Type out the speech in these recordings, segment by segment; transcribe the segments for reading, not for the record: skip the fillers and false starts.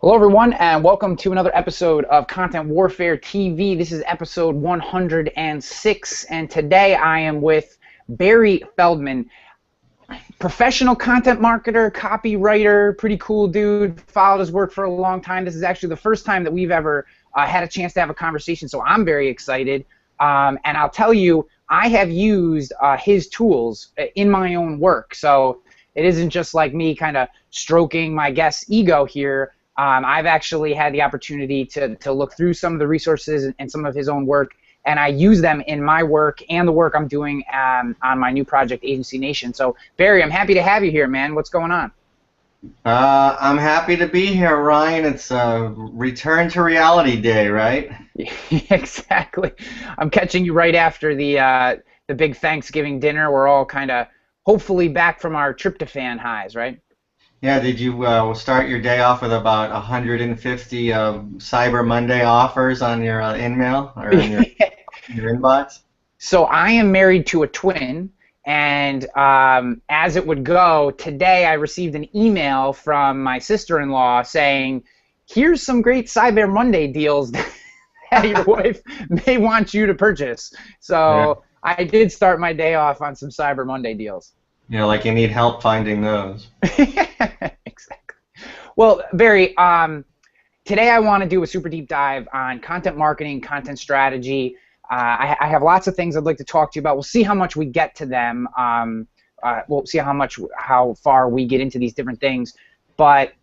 Hello, everyone, and welcome to another episode of Content Warfare TV. This is episode 106, and today I am with Barry Feldman, professional content marketer, copywriter, pretty cool dude, followed his work for a long time. This is actually the first time that we've ever had a chance to have a conversation, so I'm very excited. And I'll tell you, I have used his tools in my own work, so it isn't just like me kind of stroking my guest's ego here. I've actually had the opportunity to look through some of the resources and some of his own work, and I use them in my work and the work I'm doing on my new project, Agency Nation. So, Barry, I'm happy to have you here, man. What's going on? I'm happy to be here, Ryan. It's a return to reality day, right? Exactly. I'm catching you right after the big Thanksgiving dinner. We're all kind of hopefully back from our tryptophan highs, right? Yeah, did you start your day off with about 150 Cyber Monday offers on your email or on your inbox? So I am married to a twin, and as it would go, today I received an email from my sister-in-law saying, here's some great Cyber Monday deals that your wife may want you to purchase. So yeah. I did start my day off on some Cyber Monday deals. You know, like you need help finding those. Exactly. Well, Barry, today I want to do a super deep dive on content marketing, content strategy. I have lots of things I'd like to talk to you about. We'll see how much we get to them. We'll see how far we get into these different things. But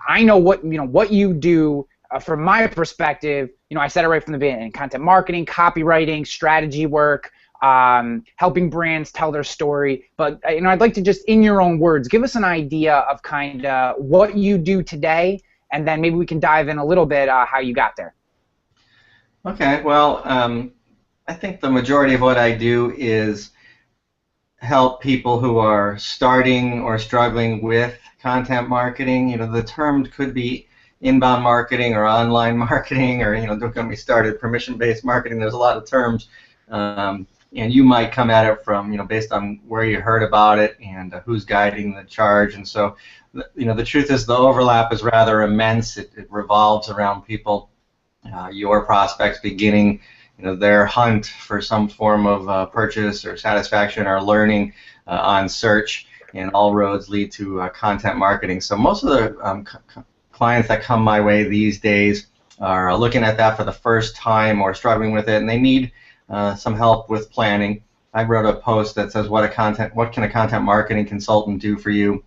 I know what you do. From my perspective, I said it right from the beginning: content marketing, copywriting, strategy work. Helping brands tell their story, but I'd like to just, in your own words, give us an idea of kind of what you do today, and then maybe we can dive in a little bit how you got there. Okay, well, I think the majority of what I do is help people who are starting or struggling with content marketing. The term could be inbound marketing or online marketing, or don't get me started, permission-based marketing. There's a lot of terms. And you might come at it from, based on where you heard about it and who's guiding the charge. And so, the truth is the overlap is rather immense. It revolves around people, your prospects beginning, their hunt for some form of purchase or satisfaction or learning on search, and all roads lead to content marketing. So most of the clients that come my way these days are looking at that for the first time or struggling with it, and they need some help with planning. I wrote a post that says, what can a content marketing consultant do for you?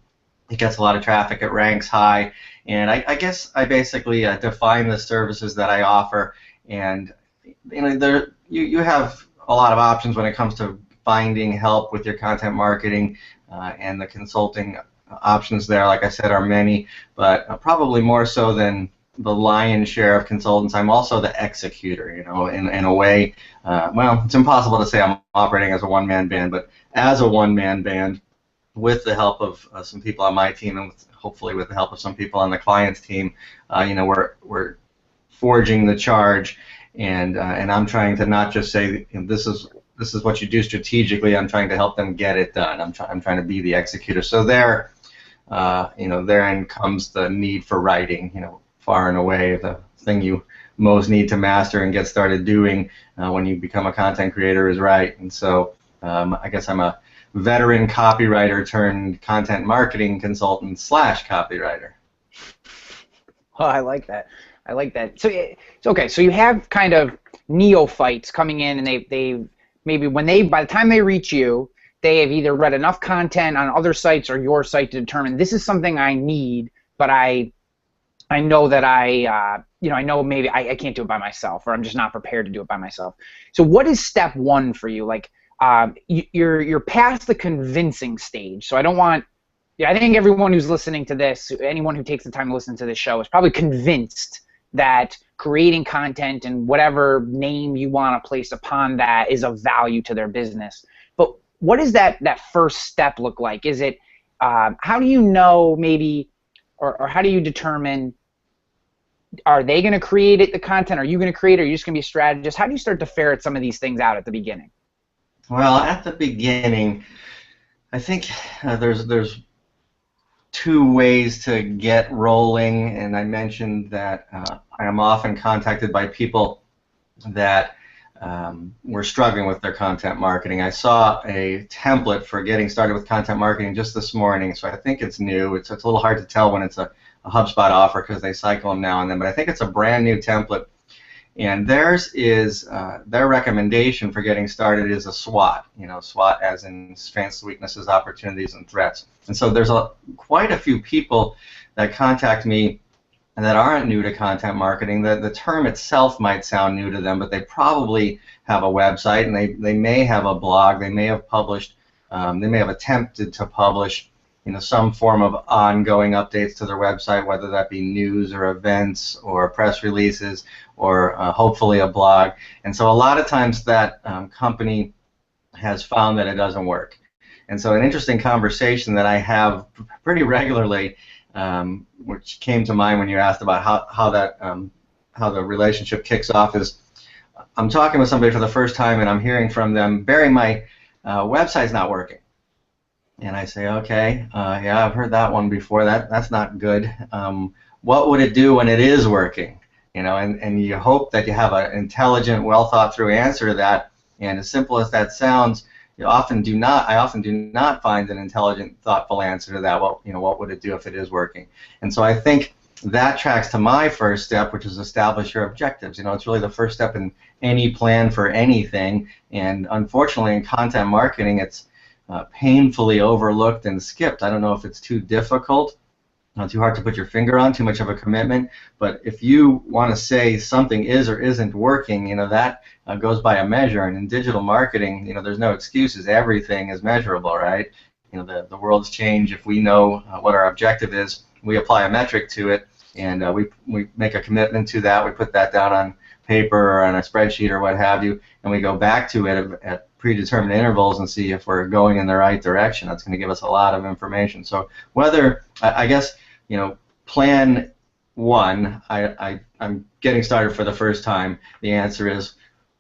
It gets a lot of traffic, it ranks high, and I guess I basically define the services that I offer. And you have a lot of options when it comes to finding help with your content marketing, and the consulting options there, like I said, are many, but probably more so than the lion's share of consultants. I'm also the executor, in a way. Well, it's impossible to say I'm operating as a one-man band, but as a one-man band, with the help of some people on my team, and hopefully with the help of some people on the client's team, we're forging the charge, and I'm trying to not just say this is what you do strategically. I'm trying to help them get it done. I'm trying to be the executor. So therein comes the need for writing. Far and away the thing you most need to master and get started doing when you become a content creator is write. And so I guess I'm a veteran copywriter turned content marketing consultant / copywriter. Oh, I like that. I like that. So okay. So you have kind of neophytes coming in, and they maybe by the time they reach you, they have either read enough content on other sites or your site to determine this is something I need, but I know that I know maybe I can't do it by myself, or I'm just not prepared to do it by myself. So what is step one for you? Like, you're past the convincing stage. So I think everyone who's listening to this, anyone who takes the time to listen to this show, is probably convinced that creating content and whatever name you want to place upon that is of value to their business. But what does that first step look like? Is it, how do you know maybe, or how do you determine, are they going to create the content? Are you going to create it? Or are you just going to be a strategist? How do you start to ferret some of these things out at the beginning? Well, at the beginning, I think there's two ways to get rolling, and I mentioned that I am often contacted by people that were struggling with their content marketing. I saw a template for getting started with content marketing just this morning, so I think it's new. It's a little hard to tell when it's a HubSpot offer because they cycle them now and then, but I think it's a brand new template. And theirs is, their recommendation for getting started is a SWOT, SWOT as in strengths, weaknesses, opportunities, and threats. And so there's quite a few people that contact me and that aren't new to content marketing. The term itself might sound new to them, but they probably have a website, and they may have a blog, they may have published, they may have attempted to publish some form of ongoing updates to their website, whether that be news or events or press releases or hopefully a blog. And so a lot of times that company has found that it doesn't work. And so an interesting conversation that I have pretty regularly, which came to mind when you asked about how the relationship kicks off, is I'm talking with somebody for the first time and I'm hearing from them, Barry, my website's not working. And I say, okay, yeah, I've heard that one before. That's not good. What would it do when it is working? And you hope that you have an intelligent, well thought through answer to that. And as simple as that sounds, I often do not find an intelligent, thoughtful answer to that. What would it do if it is working? And so I think that tracks to my first step, which is establish your objectives. It's really the first step in any plan for anything. And unfortunately, in content marketing, it's painfully overlooked and skipped. I don't know if it's too difficult, not too hard to put your finger on, too much of a commitment, but if you want to say something is or isn't working, that goes by a measure, and in digital marketing, there's no excuses. Everything is measurable, right? The world's changed. If we know what our objective is, we apply a metric to it, and we make a commitment to that. We put that down on paper or on a spreadsheet or what have you, and we go back to it at predetermined intervals and see if we're going in the right direction. That's going to give us a lot of information. So whether, I guess, plan one, I'm getting started for the first time, the answer is,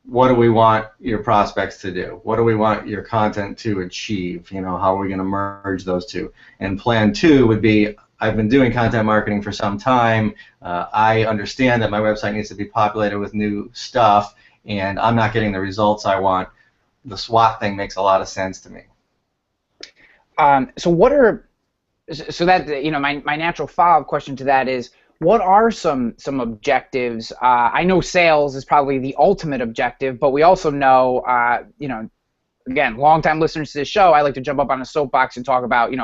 what do we want your prospects to do? What do we want your content to achieve? How are we going to merge those two? And plan two would be, I've been doing content marketing for some time. I understand that my website needs to be populated with new stuff, and I'm not getting the results I want. The SWOT thing makes a lot of sense to me. So my natural follow-up question to that is, what are some objectives? I know sales is probably the ultimate objective, but we also know, again, longtime listeners to this show, I like to jump up on a soapbox and talk about,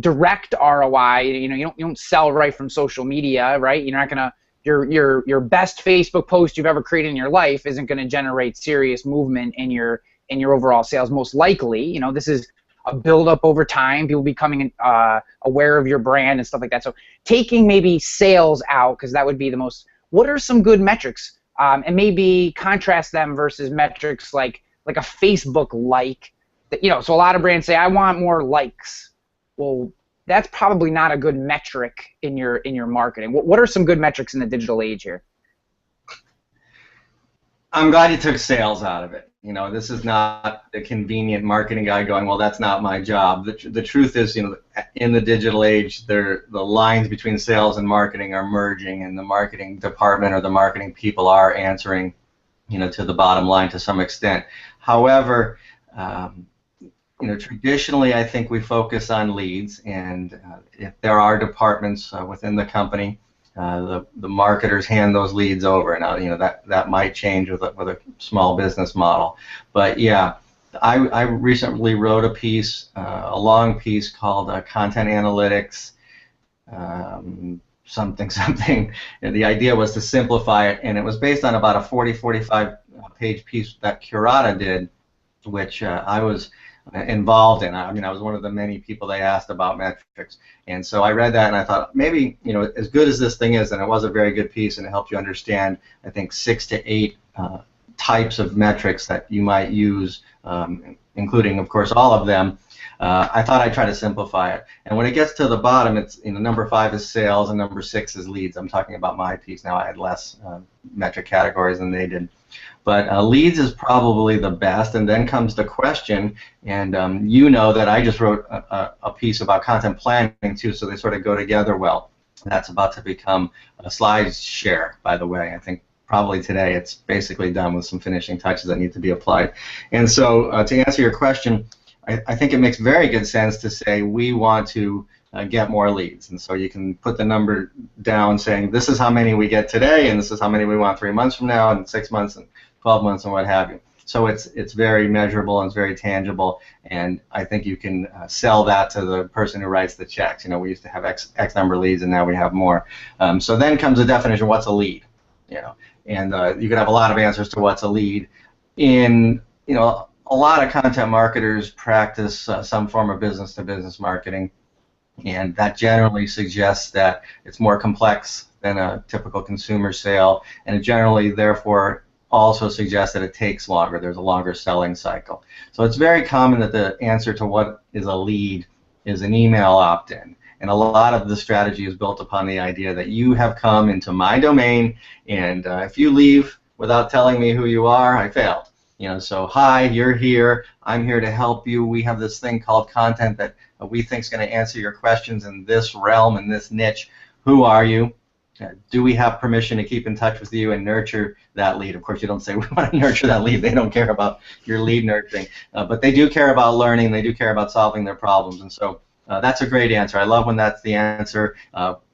direct ROI. You don't sell right from social media, right? You're not gonna your best Facebook post you've ever created in your life isn't going to generate serious movement in your overall sales. Most likely, this is a build up over time, people becoming aware of your brand and stuff like that. So taking maybe sales out, because that would be the most. What are some good metrics, and maybe contrast them versus metrics like a Facebook like. So a lot of brands say, I want more likes. Well, that's probably not a good metric in your marketing. What are some good metrics in the digital age here? I'm glad you took sales out of it. This is not a convenient marketing guy going, well, that's not my job. The truth is, in the digital age, the lines between sales and marketing are merging, and the marketing department or the marketing people are answering, to the bottom line to some extent. However, traditionally, I think we focus on leads, and if there are departments within the company, the marketers hand those leads over. Now, that might change with a small business model, but yeah, I recently wrote a piece, a long piece called Content Analytics, something. And the idea was to simplify it, and it was based on about a 45 page piece that Curata did, which I was involved in. I was one of the many people they asked about metrics, and so I read that and I thought, maybe, as good as this thing is, and it was a very good piece, and it helped you understand, I think, 6 to 8 types of metrics that you might use, including, of course, all of them. I thought I'd try to simplify it. And when it gets to the bottom, it's number 5 is sales and number 6 is leads. I'm talking about my piece now. I had less metric categories than they did. But leads is probably the best, and then comes the question, and you know that I just wrote a piece about content planning too, so they sort of go together well. That's about to become a slide share, by the way. I think probably today it's basically done with some finishing touches that need to be applied. And so to answer your question, I think it makes very good sense to say we want to get more leads. And so you can put the number down saying this is how many we get today, and this is how many we want 3 months from now, and 6 months, and 12 months, and what have you. So it's very measurable and it's very tangible, and I think you can sell that to the person who writes the checks. We used to have X number of leads, and now we have more. So then comes the definition: what's a lead? And you could have a lot of answers to what's a lead. In a lot of content marketers practice some form of business-to-business marketing, and that generally suggests that it's more complex than a typical consumer sale, and it generally, therefore, also suggests that it takes longer. There's a longer selling cycle. So it's very common that the answer to what is a lead is an email opt-in. And a lot of the strategy is built upon the idea that you have come into my domain, and if you leave without telling me who you are, I failed. So hi, you're here. I'm here to help you. We have this thing called content that we think is going to answer your questions in this realm, in this niche. Who are you? Do we have permission to keep in touch with you and nurture that lead? Of course, you don't say we want to nurture that lead. They don't care about your lead nurturing. But they do care about learning. They do care about solving their problems. And so that's a great answer. I love when that's the answer.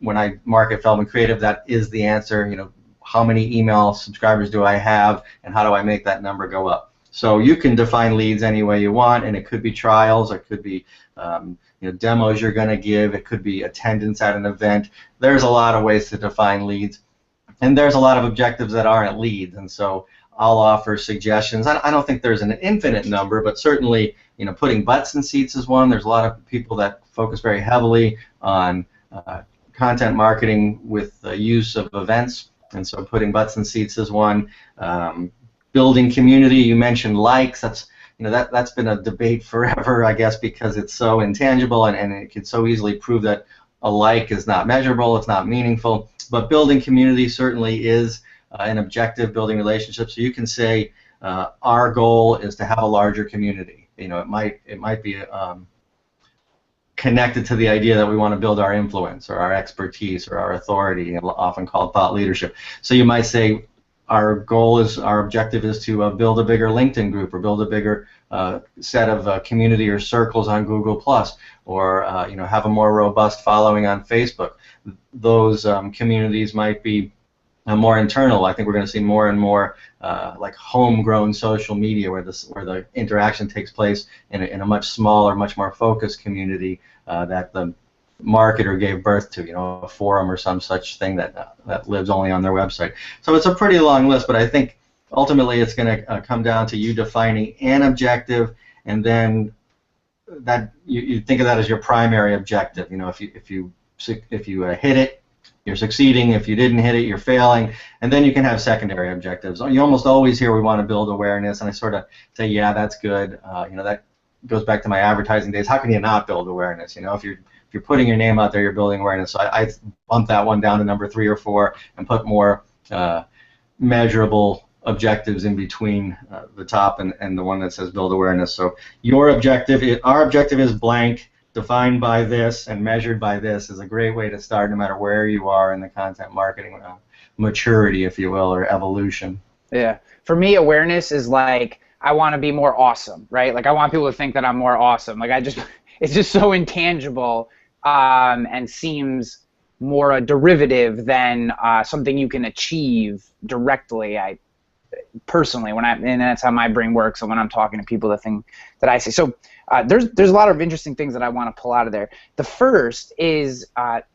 When I market Feldman Creative, that is the answer. How many email subscribers do I have, and how do I make that number go up? So you can define leads any way you want, and it could be trials, it could be demos you're going to give, it could be attendance at an event. There's a lot of ways to define leads, and there's a lot of objectives that aren't leads, and so I'll offer suggestions. I don't think there's an infinite number, but certainly putting butts in seats is one. There's a lot of people that focus very heavily on content marketing with the use of events, and so putting butts in seats is one. Building community, you mentioned likes. That's been a debate forever, I guess, because it's so intangible, and it could so easily prove that a like is not measurable, it's not meaningful. But building community certainly is an objective, building relationships. So you can say our goal is to have a larger community. It might be connected to the idea that we want to build our influence or our expertise or our authority, often called thought leadership. So you might say our objective is to build a bigger LinkedIn group, or build a bigger set of community or circles on Google+, or have a more robust following on Facebook. Those communities might be more internal. I think we're going to see more and more like homegrown social media, where the interaction takes place in a much smaller, much more focused community that the marketer gave birth to, a forum or some such thing that lives only on their website. So it's a pretty long list, but I think ultimately it's going to come down to you defining an objective, and then that you think of that as your primary objective. If you hit it, you're succeeding. If you didn't hit it, you're failing. And then you can have secondary objectives. You almost always hear we want to build awareness, and I sort of say, yeah, that's good. That goes back to my advertising days. How can you not build awareness? If you're putting your name out there, you're building awareness. So I bumped that one down to number 3 or 4 and put more measurable objectives in between the top and the one that says build awareness. So our objective is blank, defined by this and measured by this, is a great way to start, no matter where you are in the content marketing maturity, if you will, or evolution. Yeah. For me, awareness is like, I want to be more awesome, right? Like, I want people to think that I'm more awesome. Like, it's just so intangible and seems more a derivative than something you can achieve directly. Personally, and that's how my brain works. So when I'm talking to people, the thing that I say. So there's a lot of interesting things that I want to pull out of there. The first is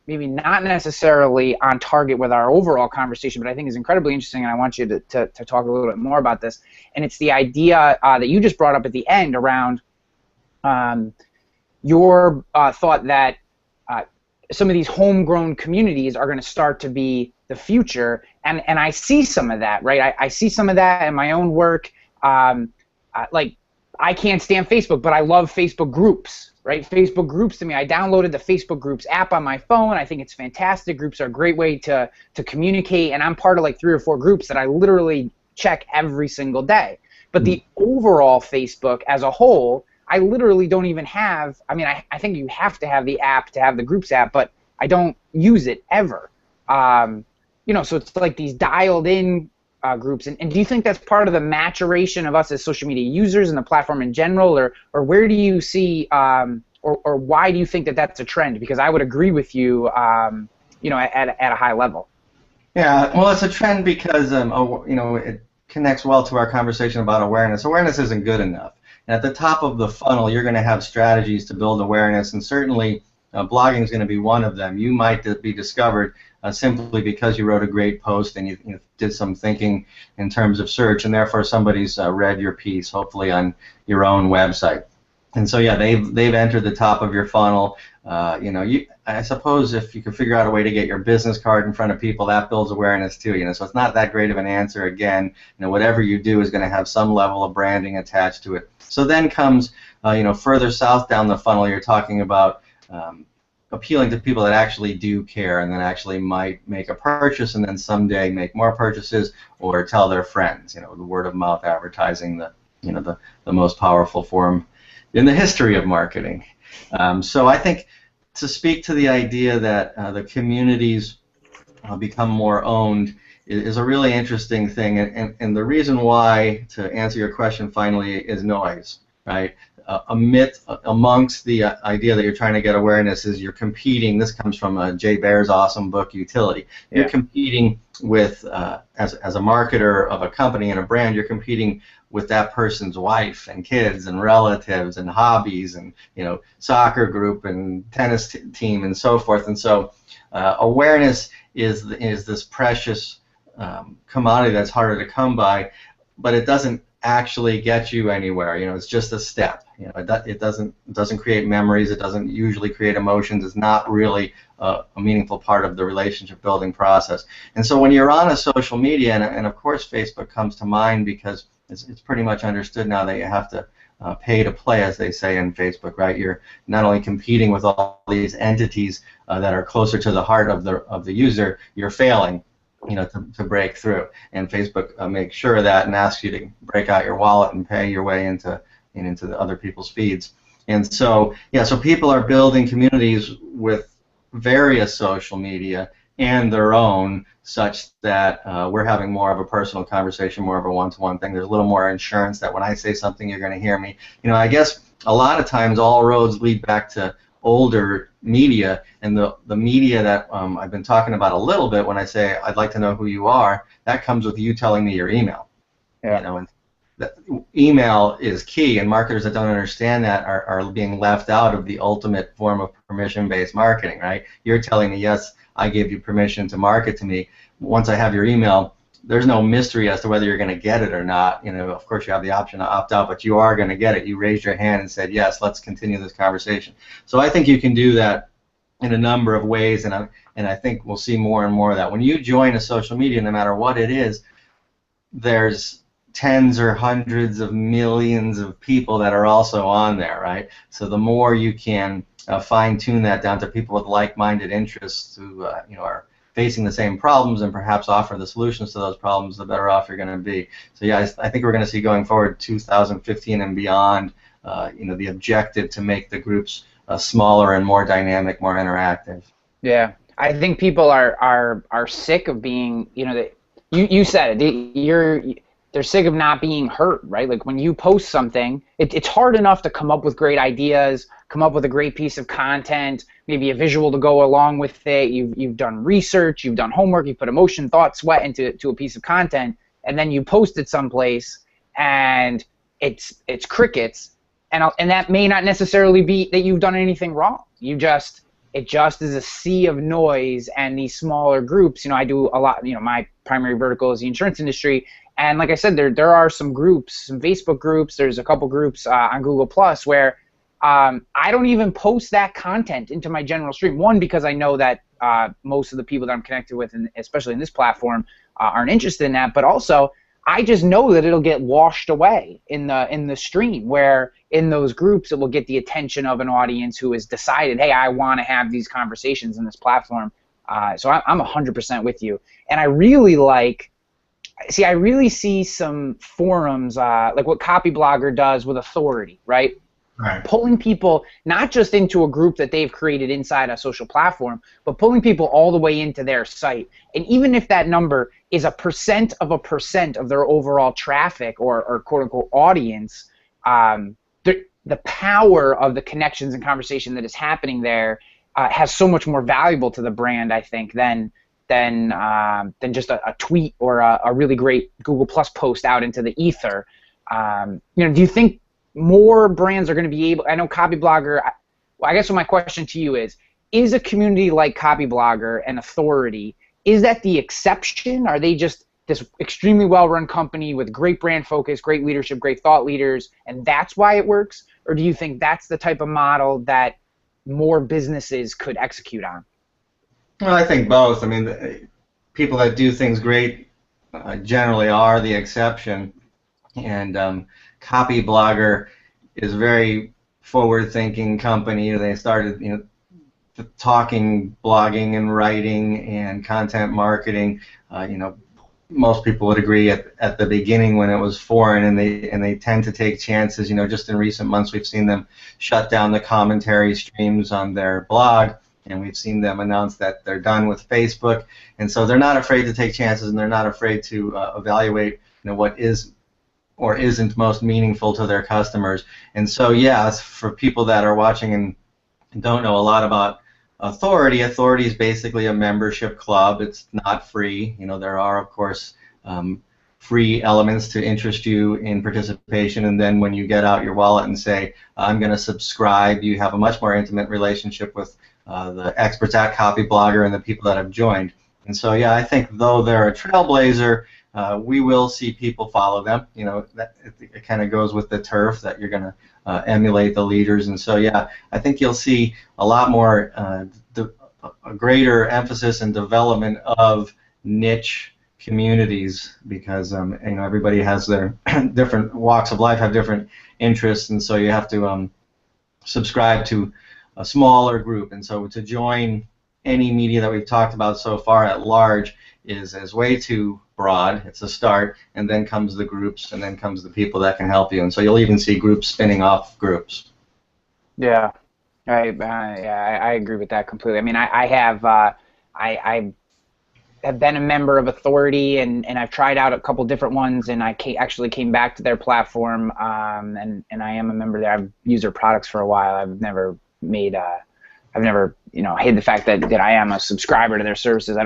maybe not necessarily on target with our overall conversation, but I think is incredibly interesting, and I want you to talk a little bit more about this. And it's the idea that you just brought up at the end around your thought that some of these homegrown communities are going to start to be the future, and I see some of that, right? I see some of that in my own work. Like, I can't stand Facebook, but I love Facebook groups, right? Facebook groups to me, I downloaded the Facebook groups app on my phone. I think it's fantastic. Groups are a great way to communicate, and I'm part of like 3 or 4 groups that I literally check every single day. But the overall Facebook as a whole, I literally don't even have, I mean, I think you have to have the app to have the groups app, but I don't use it ever. You know, so it's like these dialed in groups. And do you think that's part of the maturation of us as social media users and the platform in general, or where do you see, or why do you think that that's a trend? Because I would agree with you, you know, at a high level. Yeah, well, it's a trend because you know, it connects well to our conversation about awareness. Awareness isn't good enough. And at the top of the funnel, you're going to have strategies to build awareness, and certainly blogging is going to be one of them. You might be discovered simply because you wrote a great post and you did some thinking in terms of search, and therefore somebody's read your piece, hopefully on your own website. And so, yeah, they've entered the top of your funnel. You know, I suppose if you could figure out a way to get your business card in front of people, that builds awareness too. You know, so it's not that great of an answer. Again, you know, whatever you do is going to have some level of branding attached to it. So then comes, you know, further south down the funnel, you're talking about appealing to people that actually do care and that actually might make a purchase and then someday make more purchases or tell their friends. You know, the word of mouth advertising, the most powerful form in the history of marketing. So I think to speak to the idea that the communities become more owned is a really interesting thing, and the reason why, to answer your question finally, is noise, right? A myth amongst the idea that you're trying to get awareness is you're competing. This comes from Jay Baer's awesome book, Utility. Yeah. You're competing with, as a marketer of a company and a brand, you're competing with that person's wife and kids and relatives and hobbies and, you know, soccer group and tennis team and so forth. And so awareness is this precious commodity that's harder to come by, but it doesn't actually get you anywhere. You know, it's just a step. You know, it doesn't create memories. It doesn't usually create emotions. It's not really a meaningful part of the relationship building process. And so when you're on a social media, and of course Facebook comes to mind because it's pretty much understood now that you have to pay to play, as they say in Facebook, right? You're not only competing with all these entities that are closer to the heart of the user, you're failing, you know, to break through. And Facebook makes sure of that and asks you to break out your wallet and pay your way into the other people's feeds. And so, yeah, so people are building communities with various social media and their own, such that we're having more of a personal conversation, more of a one-to-one thing. There's a little more insurance that when I say something, you're going to hear me. You know, I guess a lot of times all roads lead back to older media, and the media that I've been talking about a little bit when I say I'd like to know who you are, that comes with you telling me your email. Yeah. You know, and email is key, and marketers that don't understand that are being left out of the ultimate form of permission-based marketing, right? You're telling me, yes, I gave you permission to market to me. Once I have your email, there's no mystery as to whether you're going to get it or not. You know, of course you have the option to opt out, but you are going to get it. You raised your hand and said, yes, let's continue this conversation. So I think you can do that in a number of ways, and I think we'll see more and more of that. When you join a social media, no matter what it is, there's tens or hundreds of millions of people that are also on there, right? So the more you can fine-tune that down to people with like-minded interests who you know, are facing the same problems and perhaps offer the solutions to those problems, the better off you're going to be. So yeah, I think we're going to see going forward 2015 and beyond, you know, the objective to make the groups smaller and more dynamic, more interactive. Yeah, I think people are sick of being, you know, you said it. They're sick of not being heard, right? Like when you post something, it's hard enough to come up with great ideas, come up with a great piece of content, maybe a visual to go along with it. You've done research, you've done homework, you put emotion, thought, sweat into a piece of content, and then you post it someplace, and it's crickets, and that may not necessarily be that you've done anything wrong. It just is a sea of noise, and these smaller groups. You know, I do a lot. You know, my primary vertical is the insurance industry. And like I said, there are some groups, some Facebook groups. There's a couple groups on Google Plus where I don't even post that content into my general stream. One, because I know that most of the people that I'm connected with, and especially in this platform, aren't interested in that. But also, I just know that it'll get washed away in the stream. Where in those groups, it will get the attention of an audience who has decided, hey, I want to have these conversations in this platform. So I'm 100% with you. And I really I really see some forums, like what Copyblogger does with authority, right? Right. Pulling people not just into a group that they've created inside a social platform, but pulling people all the way into their site. And even if that number is a percent of their overall traffic or quote unquote audience, the power of the connections and conversation that is happening there has so much more valuable to the brand, I think, than just a tweet or a really great Google Plus post out into the ether. Do you think more brands are going to be able? I know Copyblogger. I guess what my question to you is a community like Copyblogger and authority, is that the exception? Are they just this extremely well-run company with great brand focus, great leadership, great thought leaders, and that's why it works? Or do you think that's the type of model that more businesses could execute on? Well, I think both. I mean, people that do things great generally are the exception, and Copyblogger is a very forward-thinking company. They started, talking, blogging, and writing, and content marketing. Most people would agree at the beginning when it was foreign, and they tend to take chances. Just in recent months, we've seen them shut down the commentary streams on their blog, and we've seen them announce that they're done with Facebook. And so they're not afraid to take chances, and they're not afraid to evaluate, what is or isn't most meaningful to their customers. And so, yeah, for people that are watching and don't know a lot about Authority is basically a membership club. It's not free. There are, of course, free elements to interest you in participation, and then when you get out your wallet and say, I'm going to subscribe, you have a much more intimate relationship with the experts at Copyblogger and the people that have joined. And so, yeah, I think though they're a trailblazer, we will see people follow them. It kind of goes with the turf that you're going to emulate the leaders. And so, yeah, I think you'll see a lot more, a greater emphasis and development of niche communities, because everybody has their different walks of life, have different interests, and so you have to subscribe to a smaller group. And so to join any media that we've talked about so far at large is way too broad. It's a start, and then comes the groups, and then comes the people that can help you. And so you'll even see groups spinning off groups. Yeah, I agree with that completely. I mean, I have been a member of Authority, and I've tried out a couple different ones, and I actually came back to their platform, and I am a member there. I've used their products for a while. I've never hid the fact that I am a subscriber to their services.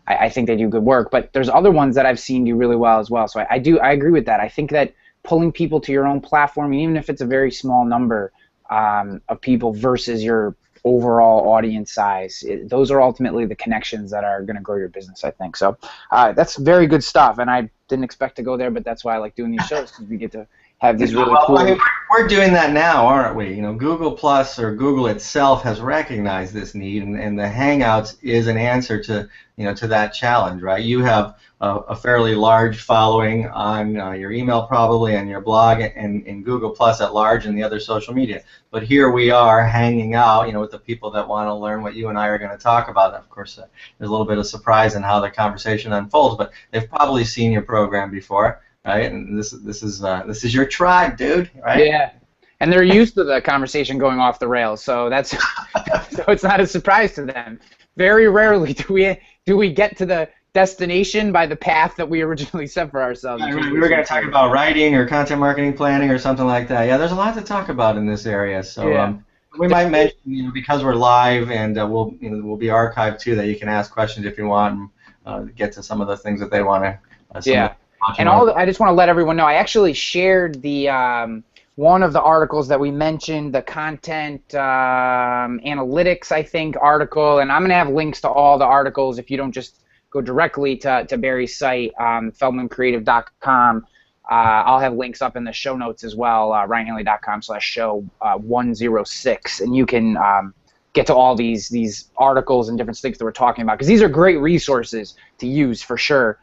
I think they do good work, but there's other ones that I've seen do really well as well. So I agree with that. I think that pulling people to your own platform, even if it's a very small number of people versus your overall audience size, those are ultimately the connections that are going to grow your business, I think. So that's very good stuff, and I didn't expect to go there, but that's why I like doing these shows, because we get to have these really cool... I mean, we're doing that now, aren't we? Google Plus, or Google itself, has recognized this need, and the Hangouts is an answer to that challenge, right? You have a fairly large following on your email, probably, and your blog, and in Google Plus at large, and the other social media. But here we are hanging out, with the people that want to learn what you and I are going to talk about. And of course, there's a little bit of surprise in how the conversation unfolds, but they've probably seen your program before. Right, and this is your tribe, dude. Right? Yeah, and they're used to the conversation going off the rails, so so it's not a surprise to them. Very rarely do we get to the destination by the path that we originally set for ourselves. Yeah, we were going to talk about writing or content marketing planning or something like that. Yeah, there's a lot to talk about in this area. So yeah. We might mention, because we're live, and we'll be archived too, that you can ask questions if you want, and get to some of the things that they want to. Yeah. And I just want to let everyone know, I actually shared the one of the articles that we mentioned, the content analytics, I think, article, and I'm going to have links to all the articles if you don't just go directly to Barry's site, feldmancreative.com. I'll have links up in the show notes as well, ryanhanley.com/show 106, and you can get to all these articles and different things that we're talking about, because these are great resources to use for sure.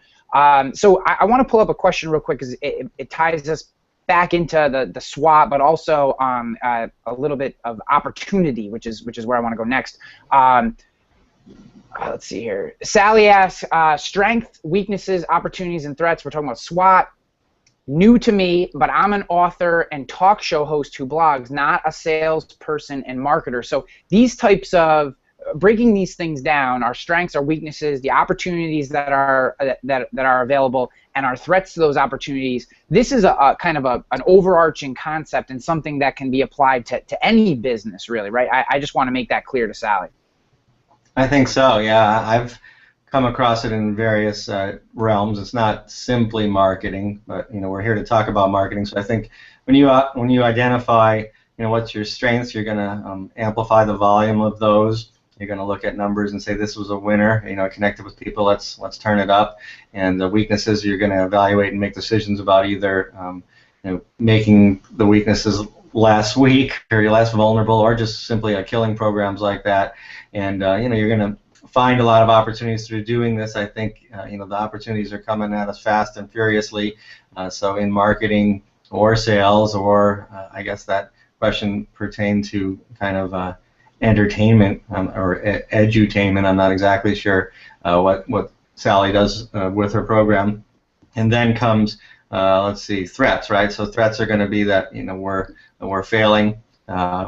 So I want to pull up a question real quick, because it ties us back into the SWOT, but also a little bit of opportunity, which is where I want to go next. Let's see here. Sally asks, strengths, weaknesses, opportunities, and threats. We're talking about SWOT. New to me, but I'm an author and talk show host who blogs, not a salesperson and marketer. So these types of breaking these things down, our strengths, our weaknesses, the opportunities that are available, and our threats to those opportunities. This is a kind of an overarching concept and something that can be applied to any business, really, right? I just want to make that clear to Sally. I think so. Yeah, I've come across it in various realms. It's not simply marketing, but we're here to talk about marketing. So I think when you identify what's your strengths, you're going to amplify the volume of those. You're going to look at numbers and say this was a winner. Connected with people. Let's turn it up. And the weaknesses, you're going to evaluate and make decisions about either making the weaknesses less weak or less vulnerable, or just simply killing programs like that. And you're going to find a lot of opportunities through doing this. I think the opportunities are coming at us fast and furiously. So in marketing or sales, or I guess that question pertained to kind of entertainment or edutainment. I'm not exactly sure what Sally does with her program. And then comes let's see, threats, right? So threats are going to be that we're failing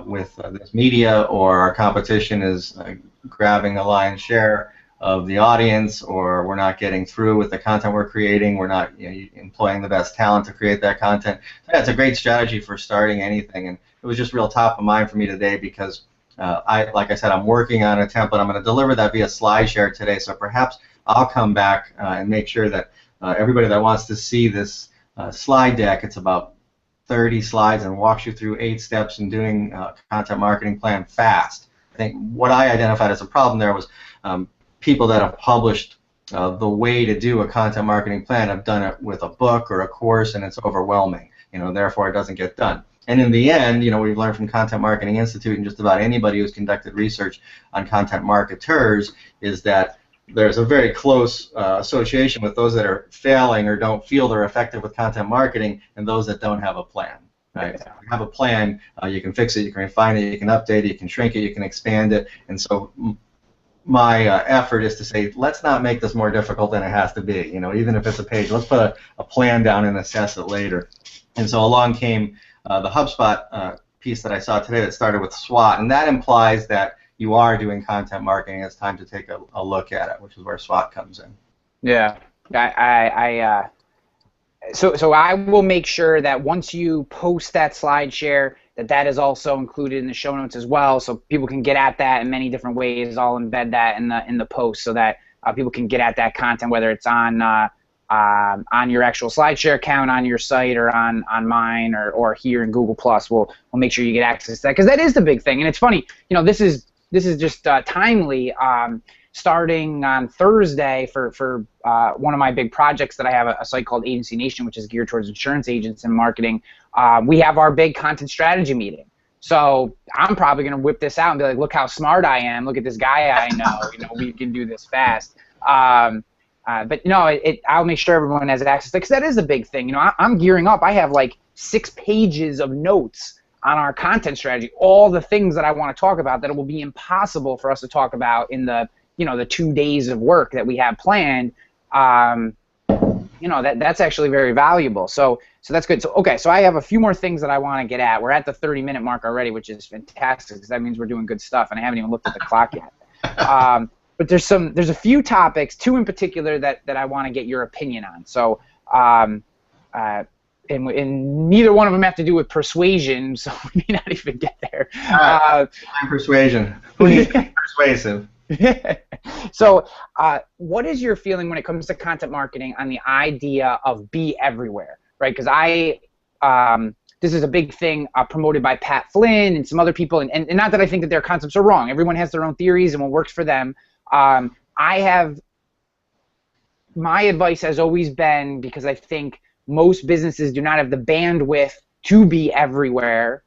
with this media, or our competition is grabbing a lion's share of the audience, or we're not getting through with the content we're creating. We're not employing the best talent to create that content. So that's a great strategy for starting anything, and it was just real top of mind for me today because like I said, I'm working on a template. I'm going to deliver that via SlideShare today, so perhaps I'll come back and make sure that everybody that wants to see this slide deck, it's about 30 slides and walks you through 8 steps in doing a content marketing plan fast. I think what I identified as a problem there was people that have published the way to do a content marketing plan have done it with a book or a course, and it's overwhelming. Therefore it doesn't get done. And in the end, we've learned from Content Marketing Institute and just about anybody who's conducted research on content marketers is that there's a very close association with those that are failing or don't feel they're effective with content marketing and those that don't have a plan. Right? If you have a plan, you can fix it, you can refine it, you can update it, you can shrink it, you can expand it. And so my effort is to say, let's not make this more difficult than it has to be. Even if it's a page, let's put a plan down and assess it later. And so along came the HubSpot piece that I saw today that started with SWOT, and that implies that you are doing content marketing. It's time to take a look at it, which is where SWOT comes in. Yeah, so I will make sure that once you post that SlideShare, that is also included in the show notes as well, so people can get at that in many different ways. I'll embed that in the post so that people can get at that content, whether it's on your actual SlideShare account on your site, or on mine, or here in Google Plus. We'll make sure you get access to that, because that is the big thing. And it's funny, this is just timely. Starting on Thursday for one of my big projects that I have, a site called Agency Nation, which is geared towards insurance agents and marketing. We have our big content strategy meeting. So I'm probably going to whip this out and be like, look how smart I am. Look at this guy I know. We can do this fast. But no, I'll make sure everyone has access to it, because that is a big thing. I'm gearing up. I have like 6 pages of notes on our content strategy, all the things that I want to talk about that it will be impossible for us to talk about in the 2 days of work that we have planned. That's actually very valuable. So that's good. So okay, so I have a few more things that I want to get at. We're at the 30-minute mark already, which is fantastic, because that means we're doing good stuff, and I haven't even looked at the clock yet. But there's a few topics, 2 in particular, that I want to get your opinion on. So and neither one of them have to do with persuasion, so we may not even get there. Persuasion. Who needs to be persuasive? So what is your feeling when it comes to content marketing on the idea of be everywhere, right? Because this is a big thing promoted by Pat Flynn and some other people, and not that I think that their concepts are wrong. Everyone has their own theories and what works for them. My advice has always been, because I think most businesses do not have the bandwidth to be everywhere.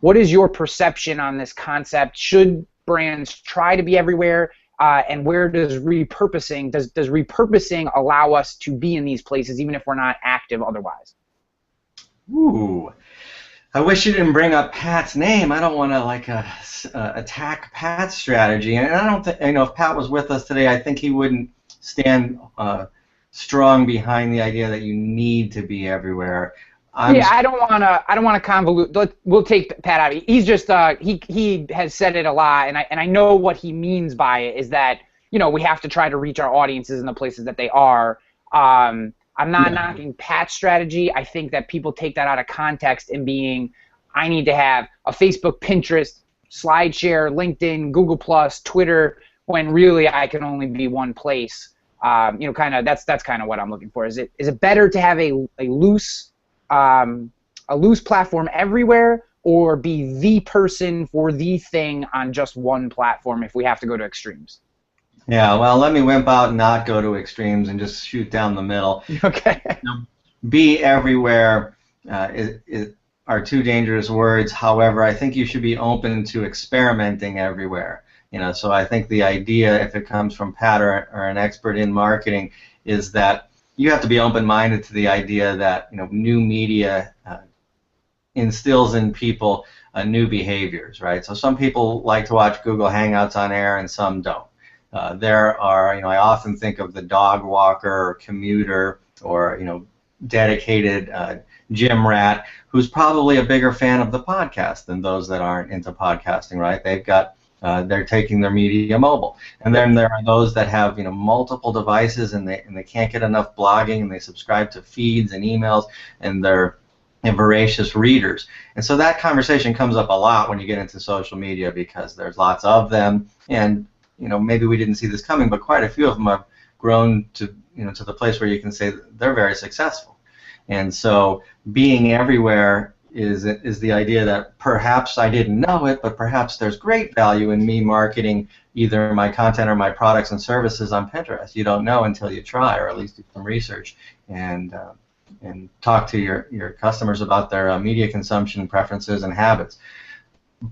What is your perception on this concept? Should brands try to be everywhere? And where does repurposing, does repurposing allow us to be in these places even if we're not active otherwise? Ooh. I wish you didn't bring up Pat's name. I don't want to like attack Pat's strategy, and I don't think if Pat was with us today, I think he wouldn't stand strong behind the idea that you need to be everywhere. I don't want to convolute. We'll take Pat out. He's just he has said it a lot, and I know what he means by it is that we have to try to reach our audiences in the places that they are. I'm not knocking Pat's strategy. I think that people take that out of context and being, I need to have a Facebook, Pinterest, SlideShare, LinkedIn, Google+, Twitter, when really I can only be one place. Kind of that's kind of what I'm looking for. Is it better to have a loose platform everywhere, or be the person for the thing on just one platform if we have to go to extremes? Yeah, well, let me wimp out and not go to extremes and just shoot down the middle. Okay. Be everywhere are two dangerous words. However, I think you should be open to experimenting everywhere. So I think the idea, if it comes from Pat or an expert in marketing, is that you have to be open-minded to the idea that new media instills in people new behaviors, right? So some people like to watch Google Hangouts on air and some don't. There are, I often think of the dog walker or commuter or, dedicated gym rat who's probably a bigger fan of the podcast than those that aren't into podcasting, right? They're taking their media mobile. And then there are those that have, multiple devices and they can't get enough blogging and they subscribe to feeds and emails and they're voracious readers. And so that conversation comes up a lot when you get into social media because there's lots of them, and maybe we didn't see this coming, but quite a few of them have grown to to the place where you can say they're very successful. And so being everywhere is the idea that perhaps I didn't know it, but perhaps there's great value in me marketing either my content or my products and services on Pinterest. You don't know until you try, or at least do some research and talk to your customers about their media consumption preferences and habits.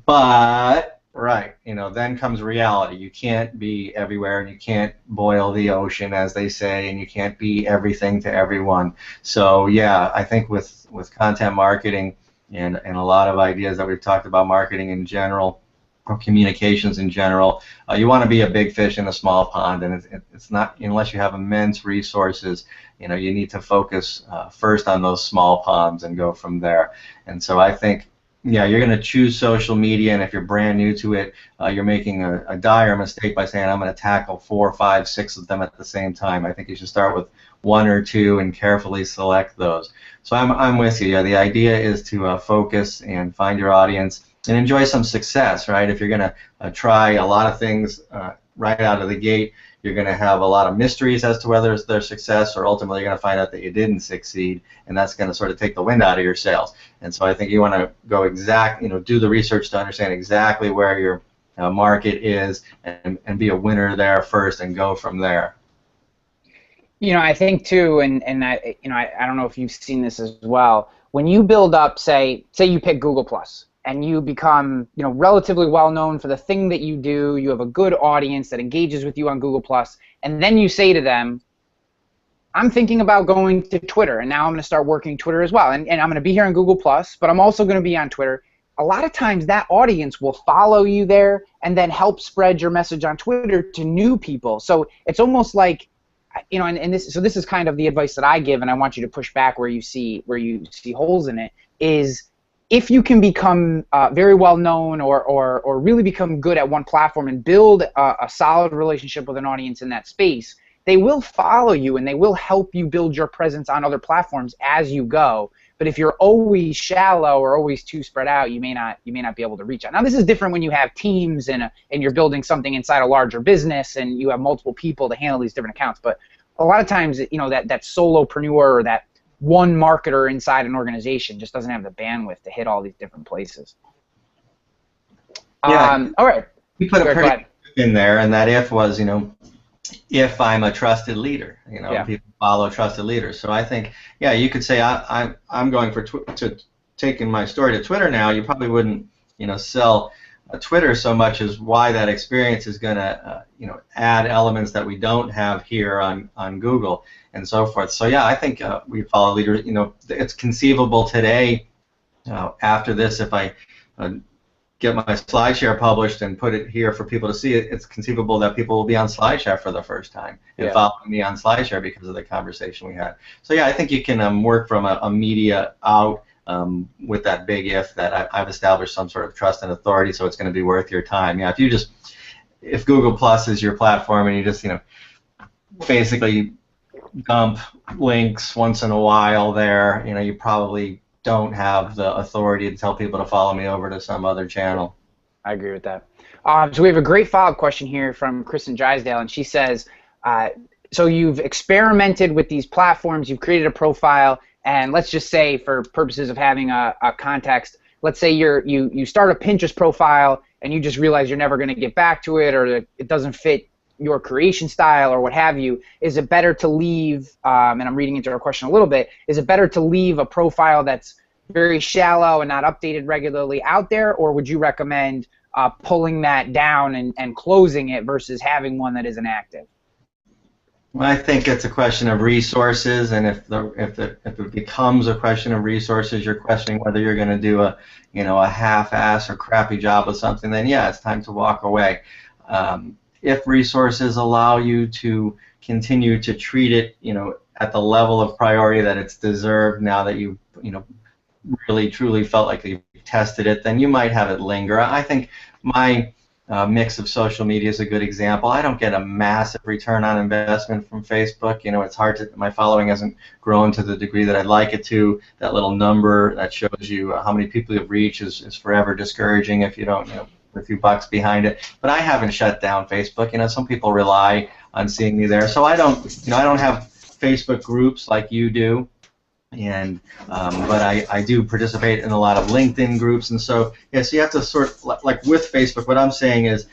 But right, then comes reality. You can't be everywhere, and you can't boil the ocean, as they say, and you can't be everything to everyone. So yeah, I think with content marketing and a lot of ideas that we've talked about marketing in general, or communications in general, you want to be a big fish in a small pond, and it's not, unless you have immense resources, you need to focus first on those small ponds and go from there. And so I think, yeah, you're going to choose social media, and if you're brand new to it, you're making a dire mistake by saying, I'm going to tackle 4, 5, 6 of them at the same time. I think you should start with 1 or 2 and carefully select those. So I'm with you. Yeah, the idea is to focus and find your audience and enjoy some success, right? If you're going to try a lot of things right out of the gate, you're going to have a lot of mysteries as to whether it's their success, or ultimately you're going to find out that you didn't succeed, and that's going to sort of take the wind out of your sails. And so I think you want to go do the research to understand exactly where your market is and be a winner there first and go from there. I think too, and I don't know if you've seen this as well. When you build up, say you pick Google+, and you become, relatively well known for the thing that you do, you have a good audience that engages with you on Google+, and then you say to them, I'm thinking about going to Twitter, and now I'm going to start working Twitter as well, and I'm going to be here on Google+, but I'm also going to be on Twitter. A lot of times that audience will follow you there and then help spread your message on Twitter to new people. So it's almost like, this is kind of the advice that I give, and I want you to push back where you see holes in it, is if you can become very well known or really become good at one platform and build a solid relationship with an audience in that space, they will follow you and they will help you build your presence on other platforms as you go. But if you're always shallow or always too spread out, you may not be able to reach out. Now this is different when you have teams and you're building something inside a larger business and you have multiple people to handle these different accounts. But a lot of times, that solopreneur or that one marketer inside an organization just doesn't have the bandwidth to hit all these different places. Yeah. All right. You put a pretty in there, and that if was, if I'm a trusted leader, people follow trusted leaders. So I think, yeah, you could say I'm going to taking my story to Twitter now. You probably wouldn't, sell Twitter so much as why that experience is going to add elements that we don't have here on Google and so forth. So yeah, I think we follow leaders. It's conceivable today after this, if I get my SlideShare published and put it here for people to see, it's conceivable that people will be on SlideShare for the first time and following me on SlideShare because of the conversation we had. So yeah, I think you can work from a media out with that big if that I've established some sort of trust and authority, so it's going to be worth your time. Yeah, if Google Plus is your platform and you just basically dump links once in a while there, you probably don't have the authority to tell people to follow me over to some other channel. I agree with that. So we have a great follow-up question here from Kristen Drysdale, and she says, so you've experimented with these platforms, you've created a profile, and let's just say, for purposes of having a context, let's say you start a Pinterest profile and you just realize you're never going to get back to it, or it doesn't fit your creation style or what have you. Is it better to leave, and I'm reading into our question a little bit, is it better to leave a profile that's very shallow and not updated regularly out there, or would you recommend pulling that down and closing it versus having one that isn't active? Well, I think it's a question of resources, and if it becomes a question of resources, you're questioning whether you're going to do a half-ass or crappy job of something, then yeah, it's time to walk away. If resources allow you to continue to treat it, at the level of priority that it's deserved, now that you really truly felt like you've tested it, then you might have it linger. I think my mix of social media is a good example. I don't get a massive return on investment from Facebook. It's hard to, my following hasn't grown to the degree that I'd like it to. That little number that shows you how many people you've reached is forever discouraging if you don't, a few bucks behind it. But I haven't shut down Facebook. Some people rely on seeing me there. So I don't have Facebook groups like you do. And but I do participate in a lot of LinkedIn groups, and so yes, you have to sort of, like with Facebook, what I'm saying is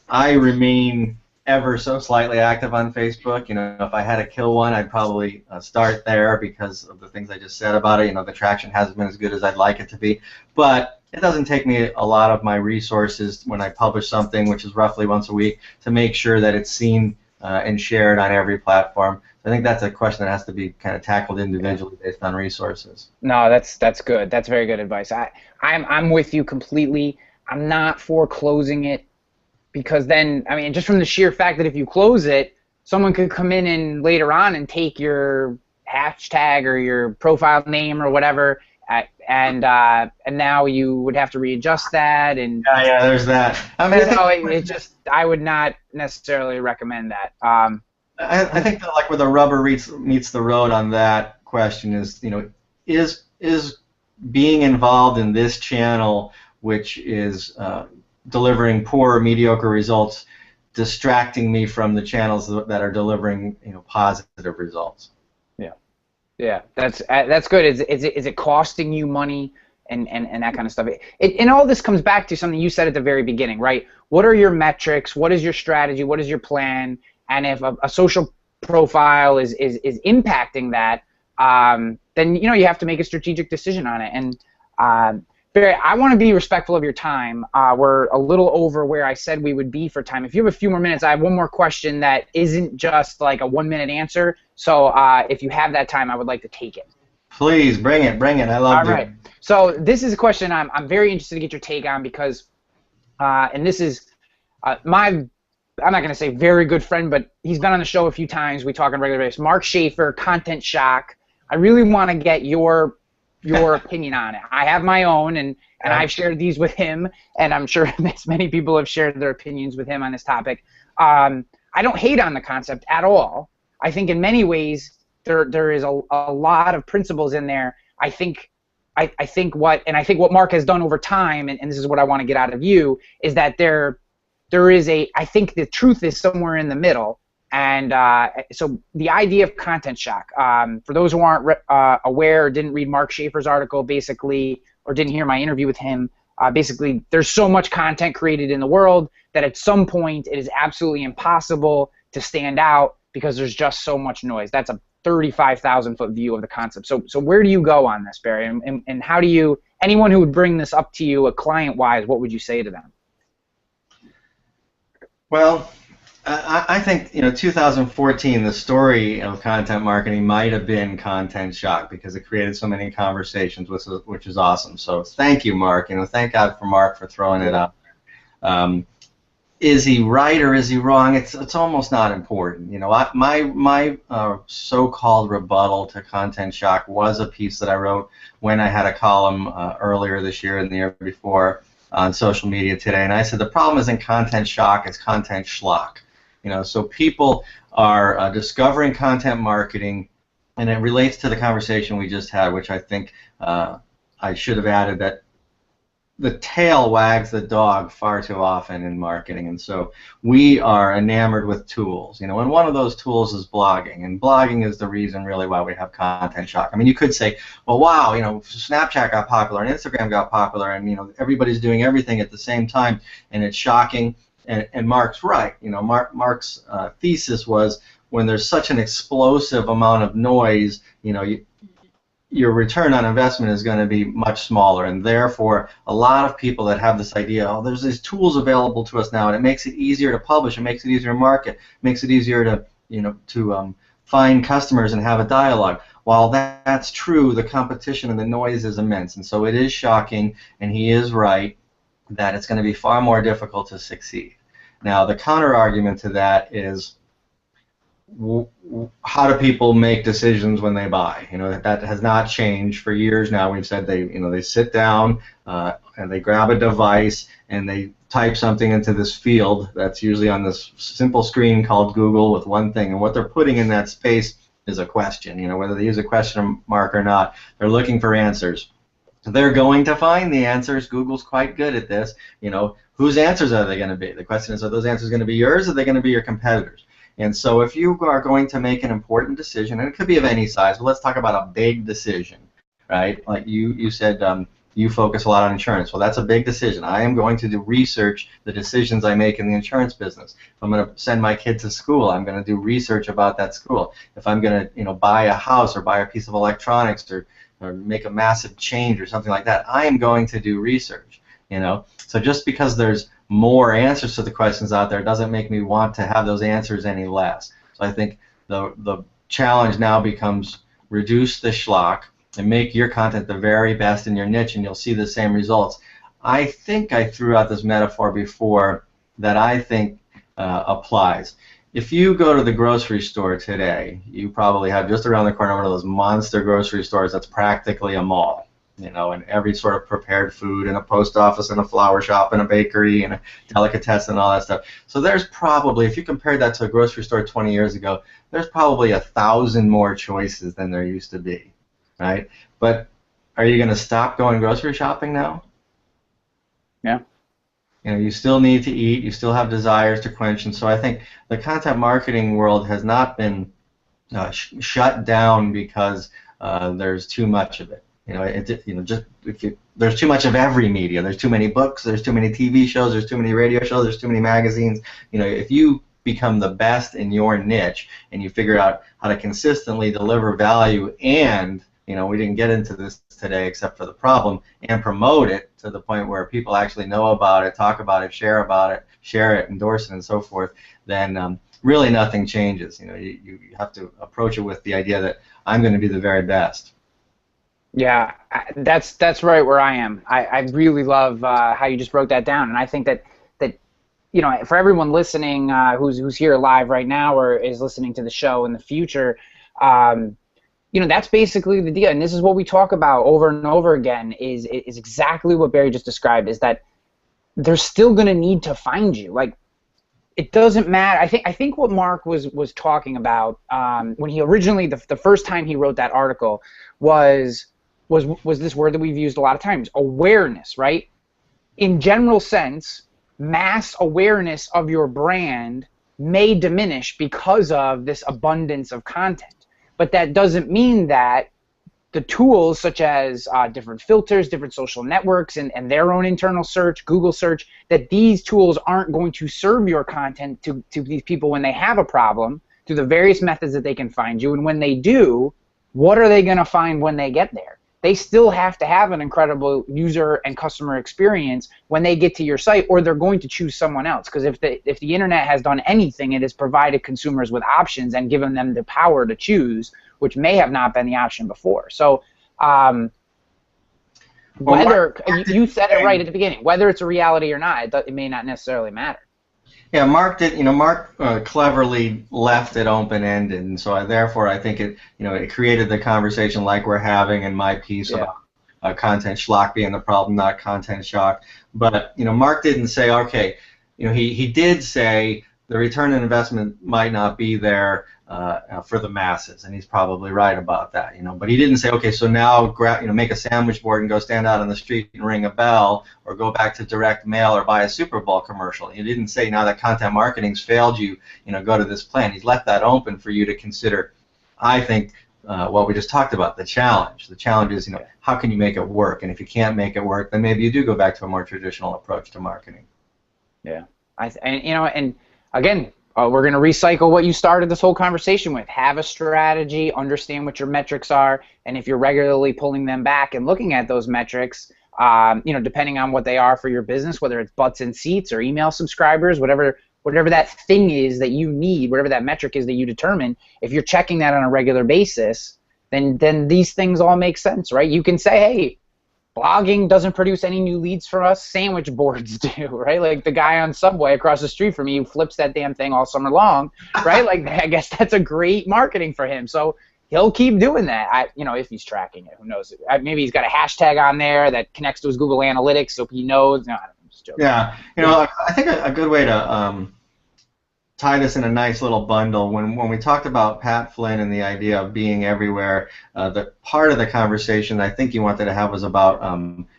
I remain ever so slightly active on Facebook. If I had to kill one, I'd probably start there because of the things I just said about it. The traction hasn't been as good as I'd like it to be, but it doesn't take me a lot of my resources when I publish something, which is roughly once a week, to make sure that it's seen and shared on every platform. I think that's a question that has to be kind of tackled individually based on resources. No, that's good. That's very good advice. I'm with you completely. I'm not for closing it, because then, just from the sheer fact that if you close it, someone could come in and later on and take your hashtag or your profile name or whatever, and now you would have to readjust that. And yeah, there's that. I would not necessarily recommend that. I think that, like, where the rubber meets the road on that question is, is being involved in this channel, which is delivering poor or mediocre results, distracting me from the channels that are delivering positive results? Yeah, that's good. Is it costing you money and that kind of stuff? And all this comes back to something you said at the very beginning, right? What are your metrics? What is your strategy? What is your plan? And if a social profile is impacting that, then you have to make a strategic decision on it. And Barry, I want to be respectful of your time. We're a little over where I said we would be for time. If you have a few more minutes, I have one more question that isn't just like a 1-minute answer. So if you have that time, I would like to take it. Please, bring it. I love it. All right. So this is a question I'm very interested to get your take on, because, and this is I'm not going to say very good friend, but he's been on the show a few times. We talk on a regular basis. Mark Schaefer, Content Shock. I really want to get your opinion on it. I have my own, and I've shared these with him, and I'm sure as many people have shared their opinions with him on this topic. I don't hate on the concept at all. I think in many ways there is a lot of principles in there. I think what Mark has done over time, and this is what I want to get out of you, is that there is I think the truth is somewhere in the middle. And so the idea of content shock, for those who aren't aware or didn't read Mark Schaefer's article, basically, or didn't hear my interview with him, basically there's so much content created in the world that at some point it is absolutely impossible to stand out because there's just so much noise. That's a 35,000-foot view of the concept. So where do you go on this, Barry? And how do you, anyone who would bring this up to you, client-wise, what would you say to them? Well, I think 2014, the story of content marketing might have been content shock because it created so many conversations, which is awesome. So thank you, Mark. Thank God for Mark for throwing it up. Um, is he right or is he wrong? It's almost not important. My so-called rebuttal to content shock was a piece that I wrote when I had a column earlier this year and the year before on social media today, and I said the problem isn't content shock, it's content schlock. So people are discovering content marketing, and it relates to the conversation we just had, which I think I should have added that the tail wags the dog far too often in marketing, and so we are enamored with tools. And one of those tools is blogging, and blogging is the reason really why we have content shock. I mean, you could say, well, wow, Snapchat got popular and Instagram got popular, and everybody's doing everything at the same time, and it's shocking. And Mark's right. Mark's thesis was when there's such an explosive amount of noise, your return on investment is going to be much smaller, and therefore a lot of people that have this idea, oh, there's these tools available to us now, and it makes it easier to publish, it makes it easier to market, it makes it easier to find customers and have a dialogue. While that's true, the competition and the noise is immense, and so it is shocking, and he is right that it's going to be far more difficult to succeed. Now, the counter argument to that is, how do people make decisions when they buy? That has not changed for years now. We've said they sit down and they grab a device and they type something into this field that's usually on this simple screen called Google with one thing, and what they're putting in that space is a question. Whether they use a question mark or not, they're looking for answers. They're going to find the answers. Google's quite good at this. Whose answers are they going to be? The question is, are those answers going to be yours, or are they going to be your competitors? And so if you are going to make an important decision, and it could be of any size, but let's talk about a big decision, right? Like you said, you focus a lot on insurance. Well, that's a big decision. I am going to do research the decisions I make in the insurance business. If I'm going to send my kid to school, I'm going to do research about that school. If I'm going to buy a house or buy a piece of electronics or make a massive change or something like that, I am going to do research. So just because there's more answers to the questions out there doesn't make me want to have those answers any less. So I think the challenge now becomes reduce the schlock and make your content the very best in your niche, and you'll see the same results. I think I threw out this metaphor before that I think applies. If you go to the grocery store today, you probably have just around the corner one of those monster grocery stores that's practically a mall. And every sort of prepared food, and a post office, and a flower shop, and a bakery, and a delicatessen, and all that stuff. So there's probably, if you compare that to a grocery store 20 years ago, there's probably 1,000 more choices than there used to be, right? But are you going to stop going grocery shopping now? Yeah. You still need to eat, you still have desires to quench, and so I think the content marketing world has not been shut down because there's too much of it. There's too much of every media. There's too many books. There's too many TV shows. There's too many radio shows. There's too many magazines. If you become the best in your niche and you figure out how to consistently deliver value, and we didn't get into this today except for the problem, and promote it to the point where people actually know about it, talk about it, share it, endorse it, and so forth, then really nothing changes. You have to approach it with the idea that I'm going to be the very best. Yeah, that's right where I am. I really love how you just broke that down, and I think that for everyone listening who's here live right now or is listening to the show in the future, that's basically the deal, and this is what we talk about over and over again. Is exactly what Barry just described. Is that they're still going to need to find you. Like, it doesn't matter. I think what Mark was talking about when he originally the first time he wrote that article was this word that we've used a lot of times, awareness, right? In general sense, mass awareness of your brand may diminish because of this abundance of content. But that doesn't mean that the tools such as different filters, different social networks, and their own internal search, Google search, that these tools aren't going to serve your content to these people when they have a problem through the various methods that they can find you. And when they do, what are they going to find when they get there? they still have to have an incredible user and customer experience when they get to your site, or they're going to choose someone else. Because if the internet has done anything, it has provided consumers with options and given them the power to choose, which may have not been the option before. So whether you said it right at the beginning, whether it's a reality or not, it may not necessarily matter. Yeah, Mark did. Mark cleverly left it open-ended, and so therefore I think it created the conversation like we're having in my piece about content schlock being the problem, not content shock. But Mark didn't say, okay, he did say the return on investment might not be there for the masses, and he's probably right about that. But he didn't say, okay, so now make a sandwich board and go stand out on the street and ring a bell, or go back to direct mail or buy a Super Bowl commercial. He didn't say, now that content marketing's failed you, go to this plan. He's left that open for you to consider. I think what we just talked about, the challenge. The challenge is, how can you make it work? And if you can't make it work, then maybe you do go back to a more traditional approach to marketing. Yeah, and again, we're going to recycle what you started this whole conversation with. Have a strategy, understand what your metrics are, and if you're regularly pulling them back and looking at those metrics, depending on what they are for your business, whether it's butts and seats or email subscribers, whatever that thing is that you need, whatever that metric is that you determine, if you're checking that on a regular basis, then these things all make sense, right? You can say, hey, blogging doesn't produce any new leads for us. Sandwich boards do, right? Like the guy on Subway across the street from me who flips that damn thing all summer long, right? Like, I guess that's a great marketing for him. So he'll keep doing that. If he's tracking it, who knows? Maybe he's got a hashtag on there that connects to his Google Analytics, so he knows. No, I'm just joking. Yeah, I think a good way to tie this in a nice little bundle. When we talked about Pat Flynn and the idea of being everywhere, the part of the conversation I think you wanted to have was about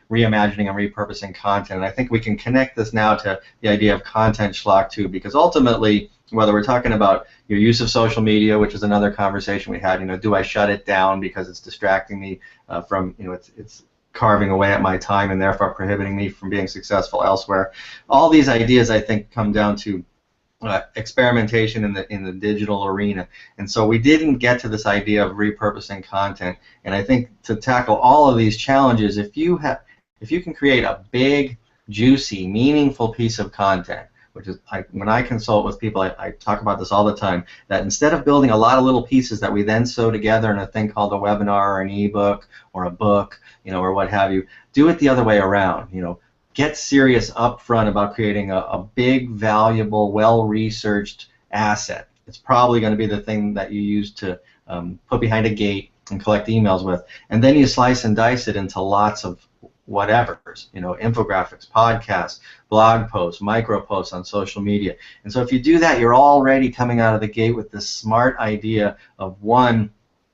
reimagining and repurposing content. And I think we can connect this now to the idea of content schlock too, because ultimately, whether we're talking about your use of social media, which is another conversation we had, do I shut it down because it's distracting me from, it's carving away at my time and therefore prohibiting me from being successful elsewhere. All these ideas, I think, come down to experimentation in the digital arena, and so we didn't get to this idea of repurposing content. And I think to tackle all of these challenges, if you can create a big, juicy, meaningful piece of content, which is when I consult with people, I talk about this all the time, that instead of building a lot of little pieces that we then sew together in a thing called a webinar or an ebook or a book, or what have you, do it the other way around. Get serious up front about creating a big, valuable, well-researched asset. It's probably going to be the thing that you use to put behind a gate and collect emails with. And then you slice and dice it into lots of whatevers, infographics, podcasts, blog posts, micro posts on social media. And so if you do that, you're already coming out of the gate with this smart idea of, one,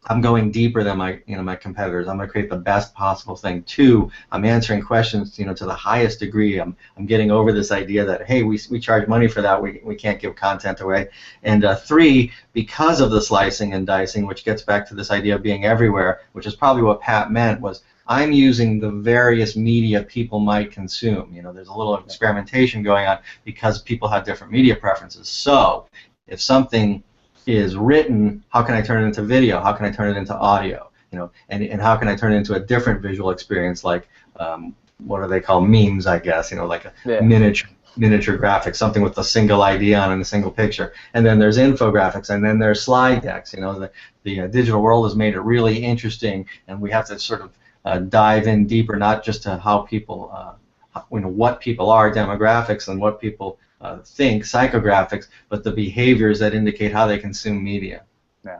I'm going deeper than my competitors. I'm going to create the best possible thing. Two, I'm answering questions to the highest degree. I'm getting over this idea that, hey, we charge money for that. We can't give content away. And three, because of the slicing and dicing, which gets back to this idea of being everywhere, which is probably what Pat meant, was I'm using the various media people might consume. There's a little experimentation going on because people have different media preferences. So if something is written, how can I turn it into video? How can I turn it into audio? And how can I turn it into a different visual experience, like what do they call memes? I guess like a miniature graphic, something with a single idea on and a single picture. And then there's infographics, and then there's slide decks. The digital world has made it really interesting, and we have to sort of dive in deeper, not just to how people, what people are, demographics, and what people think, psychographics, but the behaviors that indicate how they consume media. Yeah.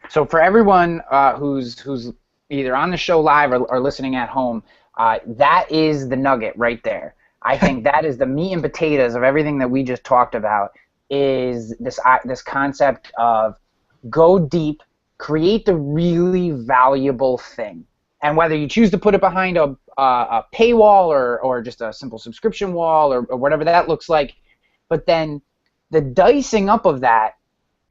So for everyone who's either on the show live or listening at home, that is the nugget right there. I think that is the meat and potatoes of everything that we just talked about, is this concept of go deep, create the really valuable thing. And whether you choose to put it behind a paywall or just a simple subscription wall or whatever that looks like, but then the dicing up of that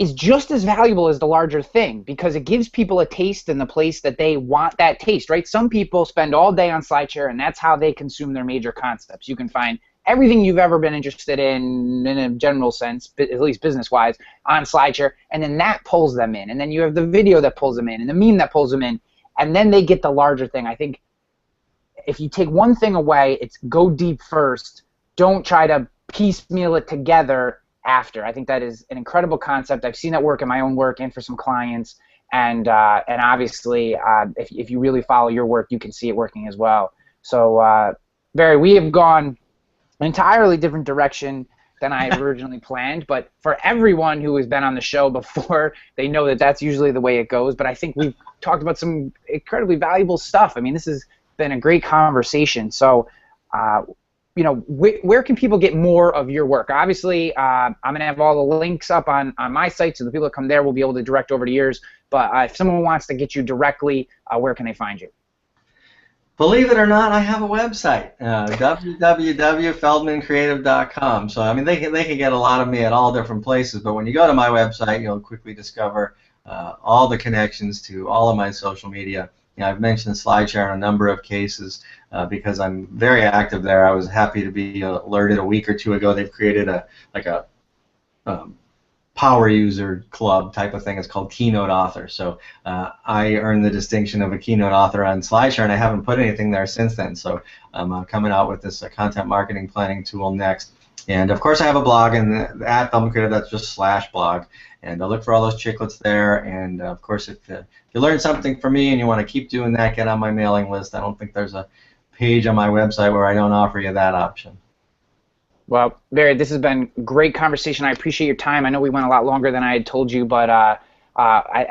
is just as valuable as the larger thing, because it gives people a taste in the place that they want that taste, right? Some people spend all day on SlideShare, and that's how they consume their major concepts. You can find everything you've ever been interested in a general sense, at least business-wise, on SlideShare, and then that pulls them in. And then you have the video that pulls them in, and the meme that pulls them in. and then they get the larger thing. I think if you take one thing away, it's go deep first. Don't try to piecemeal it together after. I think that is an incredible concept. I've seen that work in my own work and for some clients. And obviously, if you really follow your work, you can see it working as well. So, Barry, we have gone an entirely different direction than I originally planned. But for everyone who has been on the show before, they know that that's usually the way it goes. But I think we've talked about some incredibly valuable stuff. I mean, this has been a great conversation. So, where can people get more of your work? Obviously, I'm going to have all the links up on my site, so the people that come there will be able to direct over to yours. But if someone wants to get you directly, where can they find you? Believe it or not, I have a website, www.feldmancreative.com. So, I mean, they can get a lot of me at all different places, but when you go to my website, you'll quickly discover all the connections to all of my social media. I've mentioned SlideShare in a number of cases because I'm very active there. I was happy to be alerted a week or two ago. They've created a power user club type of thing. It's called Keynote Author. So I earned the distinction of a keynote author on SlideShare, and I haven't put anything there since then. So I'm coming out with this content marketing planning tool next. And of course I have a blog, and at Feldman Creative, that's just /blog. And I'll look for all those chiclets there. And of course, if you learn something from me and you want to keep doing that, get on my mailing list. I don't think there's a page on my website where I don't offer you that option. Well, Barry, this has been a great conversation. I appreciate your time. I know we went a lot longer than I had told you, but I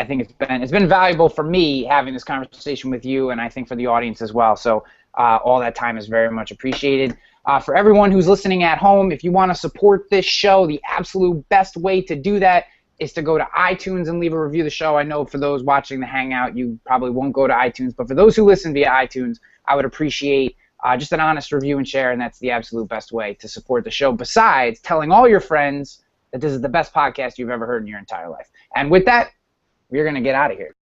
think it's been valuable for me having this conversation with you, and I think for the audience as well. So all that time is very much appreciated. For everyone who's listening at home, if you want to support this show, the absolute best way to do that is to go to iTunes and leave a review of the show. I know for those watching the Hangout, you probably won't go to iTunes, but for those who listen via iTunes, I would appreciate just an honest review and share, and that's the absolute best way to support the show, besides telling all your friends that this is the best podcast you've ever heard in your entire life. And with that, we're going to get out of here.